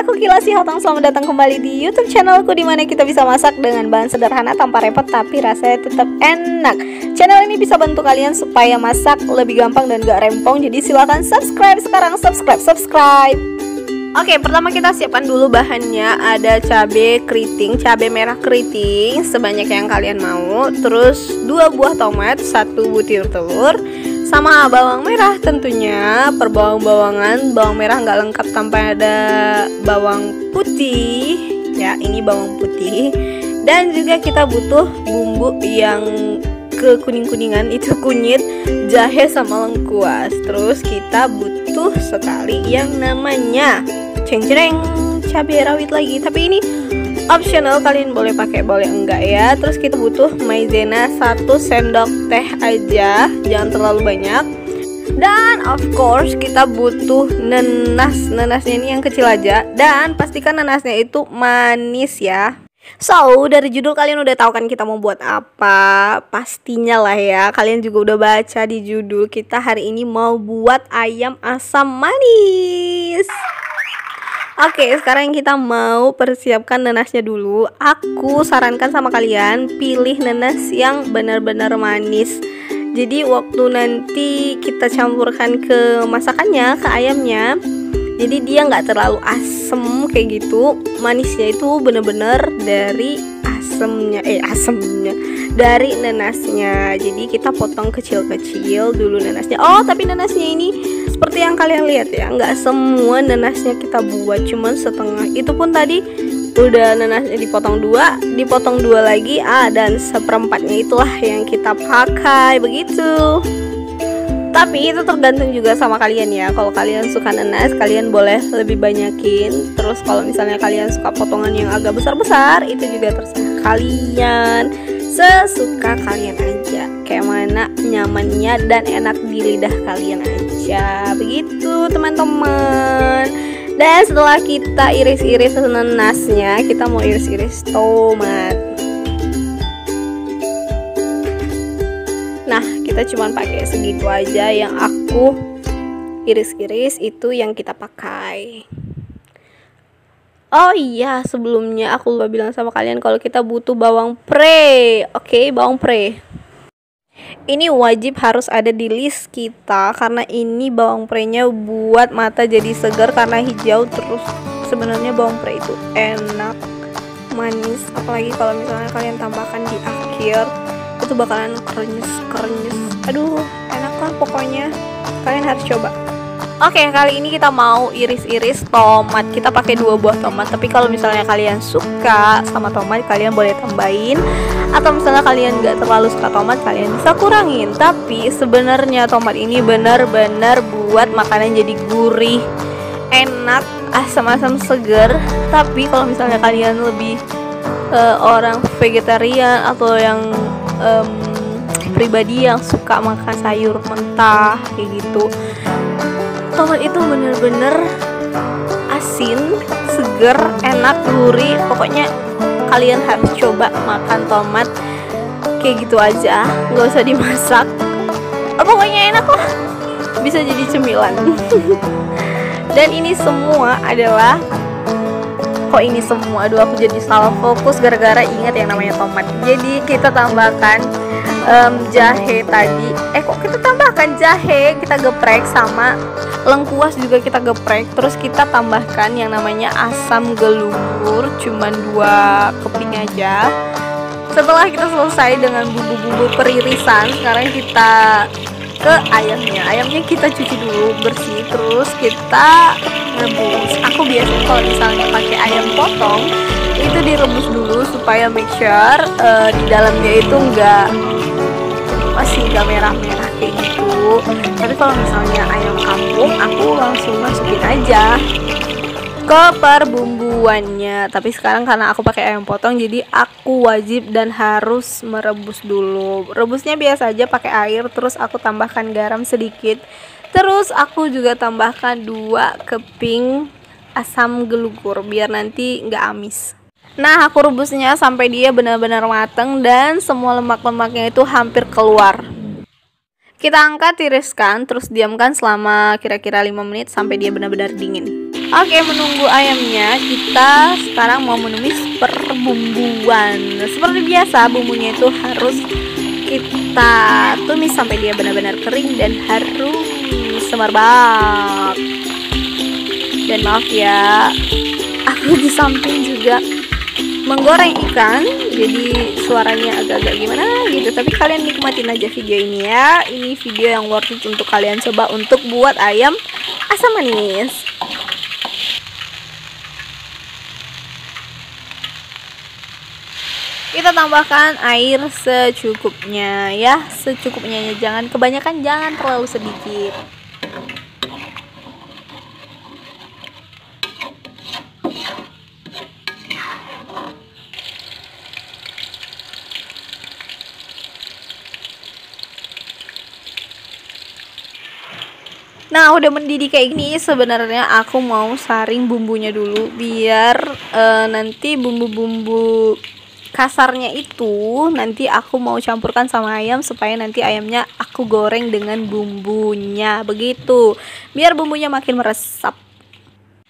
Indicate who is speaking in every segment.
Speaker 1: aku Kila Sihatang. Selamat datang kembali di YouTube channelku, dimana kita bisa masak dengan bahan sederhana tanpa repot tapi rasanya tetap enak. Channel ini bisa bantu kalian supaya masak lebih gampang dan gak rempong. Jadi silahkan subscribe sekarang, subscribe. Oke, pertama kita siapkan dulu bahannya. Ada cabai keriting, cabai merah keriting sebanyak yang kalian mau. Terus 2 buah tomat, 1 butir telur, sama bawang merah tentunya per bawang-bawangan. Bawang merah nggak lengkap tanpa ada bawang putih ya, ini bawang putih. Dan juga kita butuh bumbu yang kekuning-kuningan, itu kunyit, jahe sama lengkuas. Terus kita butuh sekali yang namanya ceng-cereng, cabai rawit lagi, tapi ini optional, kalian boleh pakai boleh enggak ya. Terus kita butuh maizena 1 sendok teh aja, jangan terlalu banyak. Dan of course kita butuh nenas. Nenasnya ini yang kecil aja, dan pastikan nenasnya itu manis ya. So, dari judul kalian udah tahu kan kita mau buat apa? Pastinya lah ya, kalian juga udah baca di judul, kita hari ini mau buat ayam asam manis. Oke, sekarang kita mau persiapkan nenasnya dulu. Aku sarankan sama kalian pilih nenas yang benar-benar manis. Jadi waktu nanti kita campurkan ke masakannya, ke ayamnya, jadi dia nggak terlalu asem kayak gitu. Manisnya itu benar-benar dari asemnya dari nenasnya. Jadi kita potong kecil-kecil dulu nenasnya. Oh, tapi nenasnya ini seperti yang kalian lihat ya, nggak semua nenasnya kita buat, cuman setengah. Itu pun tadi udah nenasnya dipotong dua lagi, dan seperempatnya itulah yang kita pakai begitu. Tapi itu tergantung juga sama kalian ya. Kalau kalian suka nenas, kalian boleh lebih banyakin. Terus kalau misalnya kalian suka potongan yang agak besar-besar, itu juga terserah kalian, sesuka kalian aja, kayak mana nyamannya dan enak di lidah kalian aja begitu teman-teman. Dan setelah kita iris-iris nenasnya, kita mau iris-iris tomat. Nah, kita cuman pakai segitu aja, yang aku iris-iris itu yang kita pakai. Oh iya, sebelumnya aku lupa bilang sama kalian kalau kita butuh bawang pre. Oke, bawang pre ini wajib harus ada di list kita, karena ini bawang prenya buat mata jadi segar karena hijau. Terus sebenarnya bawang pre itu enak, manis, apalagi kalau misalnya kalian tambahkan di akhir, itu bakalan krenyes. Aduh, enak lah pokoknya, kalian harus coba. Oke, kali ini kita mau iris-iris tomat. Kita pakai 2 buah tomat, tapi kalau misalnya kalian suka sama tomat, kalian boleh tambahin. Atau misalnya kalian gak terlalu suka tomat, kalian bisa kurangin. Tapi sebenarnya tomat ini benar-benar buat makanan jadi gurih, enak, asam-asam seger. Tapi kalau misalnya kalian lebih orang vegetarian atau yang pribadi yang suka makan sayur mentah kayak gitu, tomat itu bener-bener asin, seger, enak, gurih. Pokoknya kalian harus coba makan tomat kayak gitu aja, nggak usah dimasak. Pokoknya enak lah, bisa jadi cemilan. Dan ini semua adalah, aduh aku jadi salah fokus gara-gara ingat yang namanya tomat. Jadi kita tambahkan jahe tadi. Kok kita tambahkan jahe, kita geprek, sama lengkuas juga kita geprek. Terus kita tambahkan yang namanya asam gelugur, cuman 2 keping aja. Setelah kita selesai dengan bumbu-bumbu peririsan, sekarang kita ke ayamnya. Ayamnya kita cuci dulu bersih, terus kita rebus. Aku biasanya kalau misalnya pakai ayam potong, itu direbus dulu supaya make sure di dalamnya itu masih nggak merah-merah kayak gitu. Tapi kalau misalnya ayam kampung, aku langsung masukin aja ke perbumbuannya. Tapi sekarang karena aku pakai ayam potong, jadi aku wajib dan harus merebus dulu. Rebusnya biasa aja pakai air, terus aku tambahkan garam sedikit. Terus aku juga tambahkan 2 keping asam gelugur biar nanti nggak amis. Nah, aku rebusnya sampai dia benar-benar mateng dan semua lemak-lemaknya itu hampir keluar. Kita angkat, tiriskan, terus diamkan selama kira-kira 5 menit sampai dia benar-benar dingin. Oke, menunggu ayamnya, kita sekarang mau menumis perbumbuan. Seperti biasa, bumbunya itu harus kita tumis sampai dia benar-benar kering dan harum semerbak. Dan maaf ya, aku di samping juga menggoreng ikan, jadi suaranya agak-agak gimana gitu. Tapi kalian nikmatin aja video ini ya. Ini video yang worth it untuk kalian coba untuk buat ayam asam manis. Kita tambahkan air secukupnya ya, secukupnya, jangan kebanyakan, jangan terlalu sedikit. Nah, udah mendidih kayak gini, sebenarnya aku mau saring bumbunya dulu biar nanti bumbu-bumbu kasarnya itu nanti aku mau campurkan sama ayam supaya nanti ayamnya aku goreng dengan bumbunya begitu, biar bumbunya makin meresap.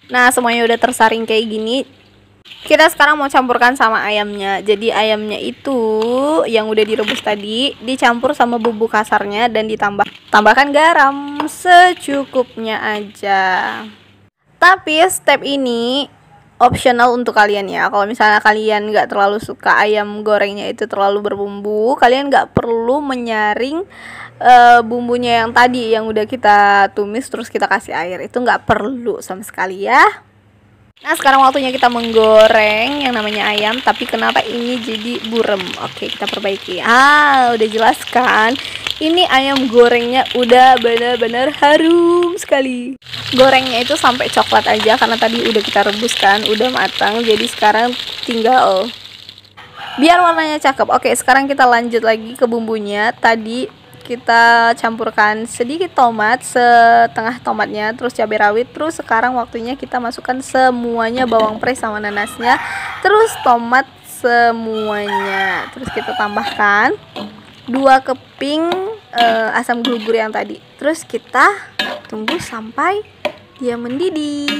Speaker 1: Nah, semuanya udah tersaring kayak gini. Kita sekarang mau campurkan sama ayamnya. Jadi ayamnya itu yang udah direbus tadi dicampur sama bumbu kasarnya dan tambahkan garam secukupnya aja. Tapi step ini optional untuk kalian ya. Kalau misalnya kalian nggak terlalu suka ayam gorengnya itu terlalu berbumbu, kalian nggak perlu menyaring bumbunya yang tadi yang udah kita tumis terus kita kasih air, itu nggak perlu sama sekali ya. Nah, sekarang waktunya kita menggoreng yang namanya ayam. Tapi kenapa ini jadi burem? Oke, kita perbaiki. Udah jelas kan? Ini ayam gorengnya udah benar-benar harum sekali. Gorengnya itu sampai coklat aja karena tadi udah kita rebus kan, udah matang. Jadi sekarang tinggal biar warnanya cakep. Oke, sekarang kita lanjut lagi ke bumbunya. Tadi kita campurkan sedikit tomat, setengah tomatnya, terus cabai rawit. Terus sekarang waktunya kita masukkan semuanya, bawang pre sama nanasnya, terus tomat semuanya. Terus kita tambahkan 2 keping asam gugur yang tadi. Terus kita tunggu sampai dia mendidih.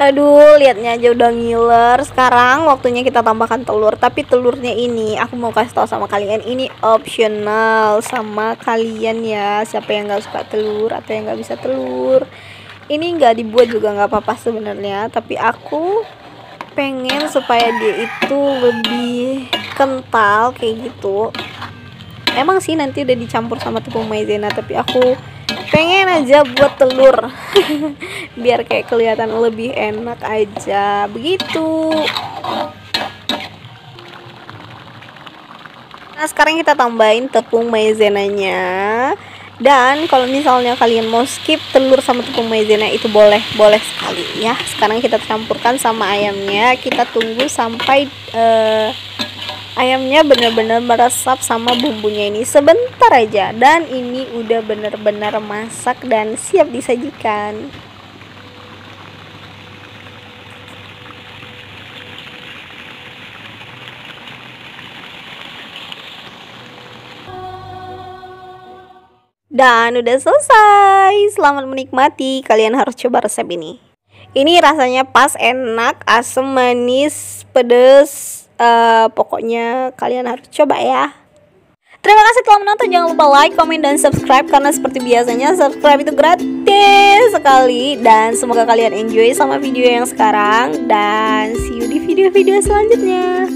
Speaker 1: Aduh, liatnya aja udah ngiler. Sekarang waktunya kita tambahkan telur. Tapi telurnya ini aku mau kasih tahu sama kalian, ini optional sama kalian ya. Siapa yang nggak suka telur atau yang nggak bisa telur, ini nggak dibuat juga nggak apa-apa sebenarnya. Tapi aku pengen supaya dia itu lebih kental kayak gitu. Emang sih nanti udah dicampur sama tepung maizena, tapi aku pengen aja buat telur biar kayak kelihatan lebih enak aja begitu. Nah, sekarang kita tambahin tepung maizenanya. Dan kalau misalnya kalian mau skip telur sama tepung maizena itu boleh sekali ya. Sekarang kita campurkan sama ayamnya. Kita tunggu sampai ayamnya benar-benar meresap sama bumbunya ini sebentar aja, dan ini udah benar-benar masak dan siap disajikan. Dan udah selesai. Selamat menikmati. Kalian harus coba resep ini. Ini rasanya pas, enak, asam, manis, pedes. Pokoknya kalian harus coba ya. Terima kasih telah menonton. Jangan lupa like, komen, dan subscribe, karena seperti biasanya subscribe itu gratis sekali. Dan semoga kalian enjoy sama video yang sekarang. Dan see you di video-video selanjutnya.